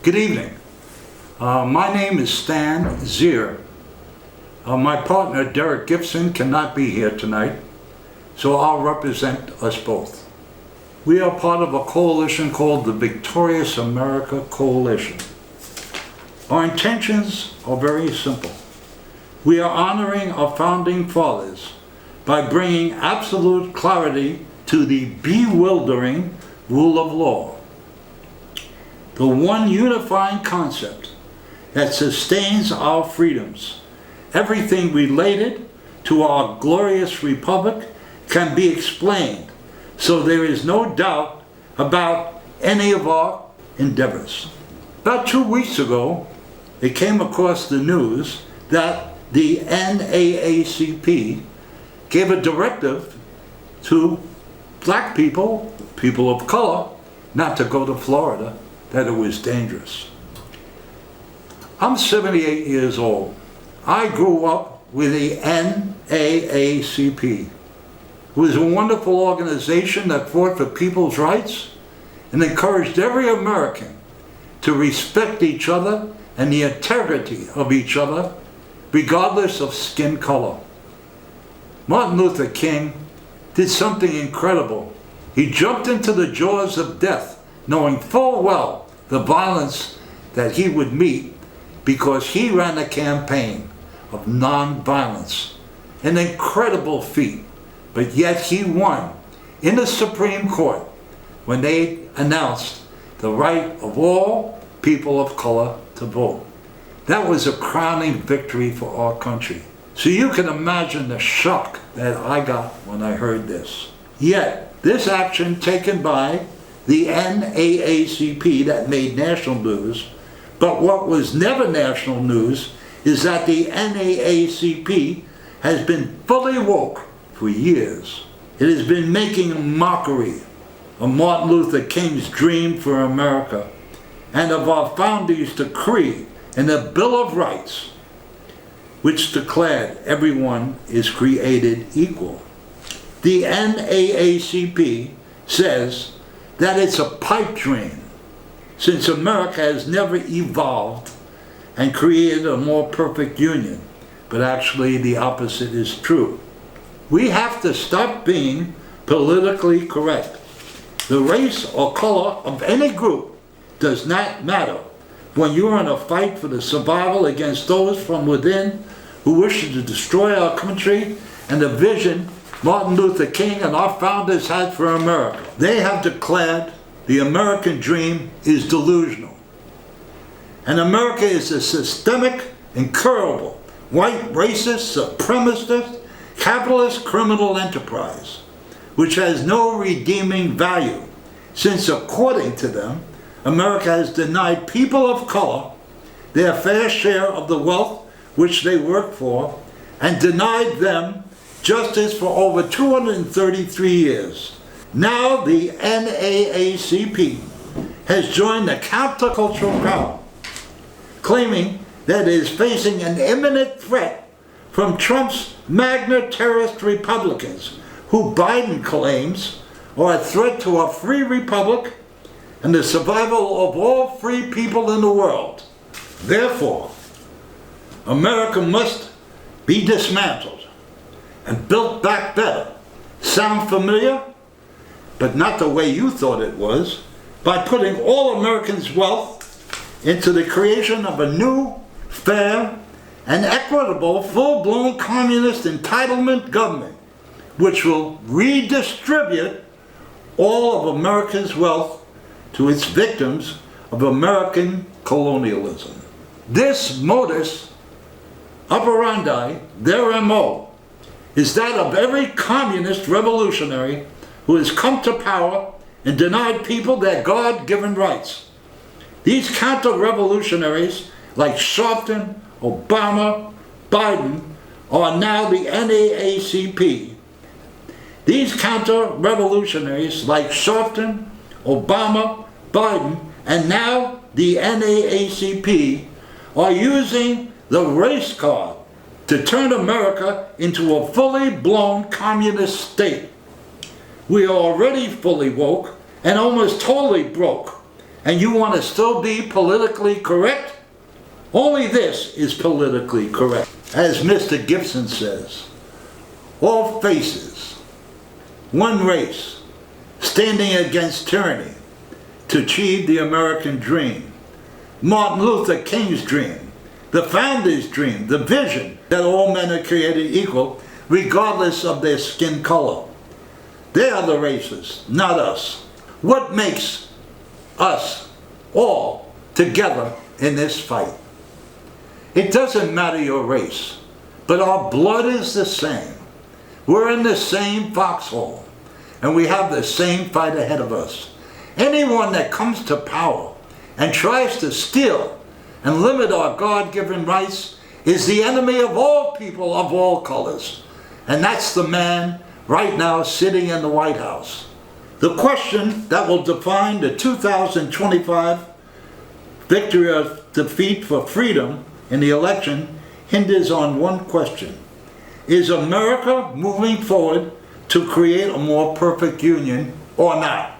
Good evening. My name is Stan Zier. My partner Derek Gibson cannot be here tonight, so I'll represent us both. We are part of a coalition called the Victorious America Coalition. Our intentions are very simple. We are honoring our founding fathers by bringing absolute clarity to the bewildering rule of law, the one unifying concept that sustains our freedoms. Everything related to our glorious republic can be explained, so there is no doubt about any of our endeavors. About 2 weeks ago, it came across the news that the NAACP gave a directive to black people, people of color, not to go to Florida, that it was dangerous. I'm 78 years old. I grew up with the NAACP. It was a wonderful organization that fought for people's rights and encouraged every American to respect each other and the integrity of each other, regardless of skin color. Martin Luther King did something incredible. He jumped into the jaws of death, knowing full well the violence that he would meet, because he ran a campaign of non-violence. An incredible feat, but yet he won in the Supreme Court when they announced the right of all people of color to vote. That was a crowning victory for our country. So you can imagine the shock that I got when I heard this. Yet, this action taken by the NAACP that made national news, but what was never national news is that the NAACP has been fully woke for years. It has been making a mockery of Martin Luther King's dream for America and of our founding's decree in the Bill of Rights, which declared everyone is created equal. The NAACP says that it's a pipe dream, since America has never evolved and created a more perfect union, but actually the opposite is true. We have to stop being politically correct. The race or color of any group does not matter when you are in a fight for the survival against those from within who wish to destroy our country and the vision Martin Luther King and our founders had for America. They have declared the American dream is delusional. And America is a systemic, incurable, white, racist, supremacist, capitalist criminal enterprise, which has no redeeming value, since according to them, America has denied people of color their fair share of the wealth which they work for, and denied them justice for over 233 years. Now the NAACP has joined the countercultural crowd, claiming that it is facing an imminent threat from Trump's MAGA terrorist Republicans, who Biden claims are a threat to a free republic and the survival of all free people in the world. Therefore, America must be dismantled and built back better. Sound familiar? But not the way you thought it was, by putting all Americans' wealth into the creation of a new, fair, and equitable, full-blown communist entitlement government, which will redistribute all of America's wealth to its victims of American colonialism. This modus operandi, their MO, is that of every communist revolutionary who has come to power and denied people their God-given rights. These counter-revolutionaries like Sharpton, Obama, Biden are now the NAACP. These counter-revolutionaries like Sharpton, Obama, Biden, and now the NAACP are using the race card to turn America into a fully blown communist state. We are already fully woke and almost totally broke, and you want to still be politically correct? Only this is politically correct. As Mr. Gibson says, all faces, one race, standing against tyranny to achieve the American dream. Martin Luther King's dream, the founders' dream, the vision that all men are created equal regardless of their skin color. They are the racists, not us. What makes us all together in this fight? It doesn't matter your race, but our blood is the same. We're in the same foxhole, and we have the same fight ahead of us. Anyone that comes to power and tries to steal and limit our God-given rights is the enemy of all people of all colors. And that's the man right now sitting in the White House. The question that will define the 2025 victory or defeat for freedom in the election hinges on one question. Is America moving forward to create a more perfect union or not?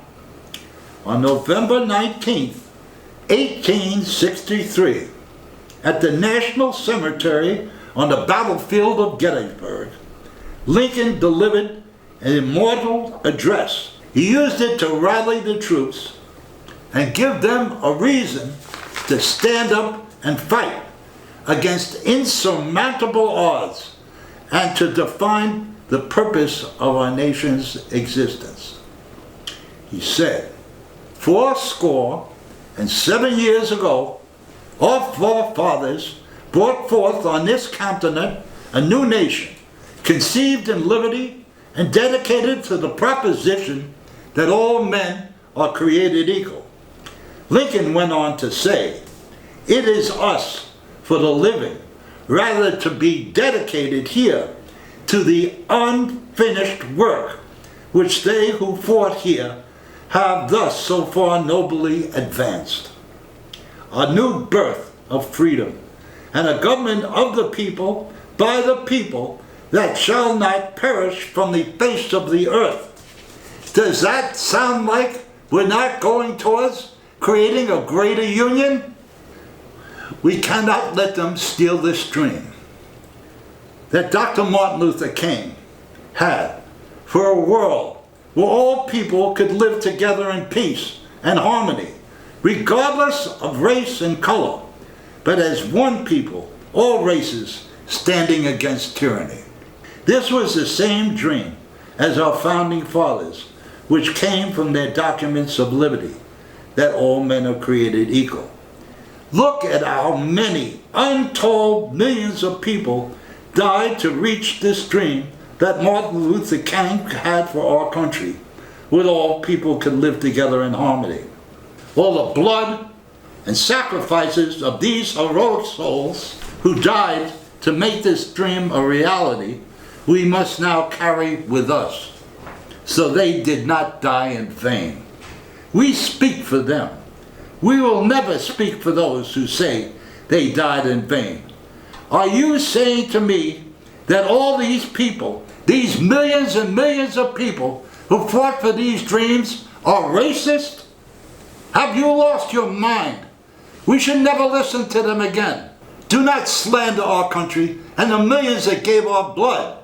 On November 19th, 1863, at the National Cemetery on the battlefield of Gettysburg, Lincoln delivered an immortal address. He used it to rally the troops and give them a reason to stand up and fight against insurmountable odds and to define the purpose of our nation's existence. He said, 77 years ago, our forefathers brought forth on this continent a new nation, conceived in liberty and dedicated to the proposition that all men are created equal. Lincoln went on to say, it is us for the living, rather to be dedicated here to the unfinished work which they who fought here have thus so far nobly advanced. A new birth of freedom, and a government of the people, by the people, that shall not perish from the face of the earth. Does that sound like we're not going towards creating a greater union? We cannot let them steal this dream that Dr. Martin Luther King had for a world where all people could live together in peace and harmony, regardless of race and color, but as one people, all races, standing against tyranny. This was the same dream as our founding fathers, which came from their documents of liberty, that all men are created equal. Look at how many untold millions of people died to reach this dream that Martin Luther King had for our country, where all people could live together in harmony. All the blood and sacrifices of these heroic souls who died to make this dream a reality, we must now carry with us, so they did not die in vain. We speak for them. We will never speak for those who say they died in vain. Are you saying to me that all these people, these millions and millions of people who fought for these dreams, are racist? Have you lost your mind? We should never listen to them again. Do not slander our country and the millions that gave our blood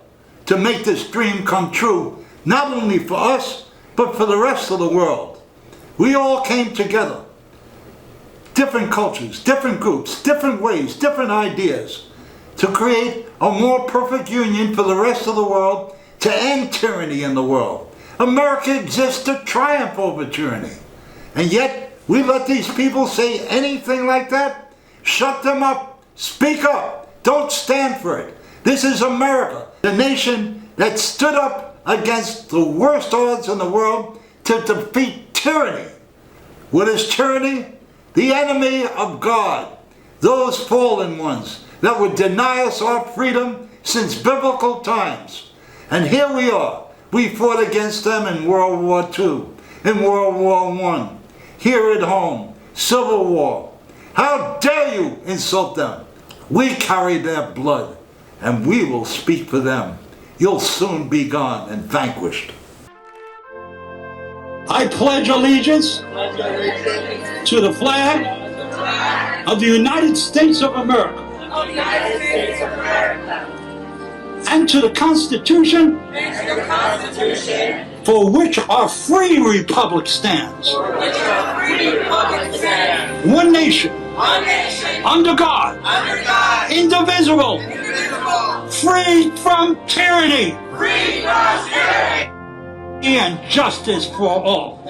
to make this dream come true, not only for us, but for the rest of the world. We all came together. Different cultures, different groups, different ways, different ideas, to create a more perfect union for the rest of the world, to end tyranny in the world. America exists to triumph over tyranny. And yet, we let these people say anything like that? Shut them up. Speak up. Don't stand for it. This is America, the nation that stood up against the worst odds in the world to defeat tyranny. What is tyranny? The enemy of God. Those fallen ones that would deny us our freedom since biblical times. And here we are. We fought against them in World War II, in World War I, here at home, Civil War. How dare you insult them? We carry their blood, and we will speak for them. You'll soon be gone and vanquished. I pledge allegiance to the flag of the United States of America and to the Constitution for which our free republic stands. One nation, under God, indivisible, free from tyranny, and justice for all.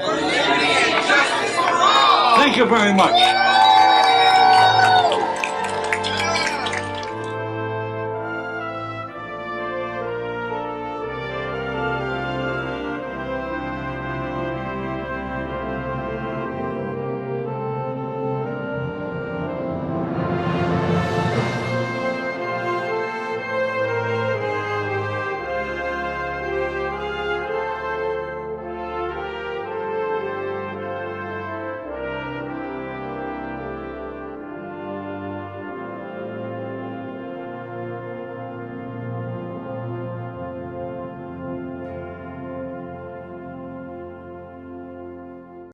Thank you very much.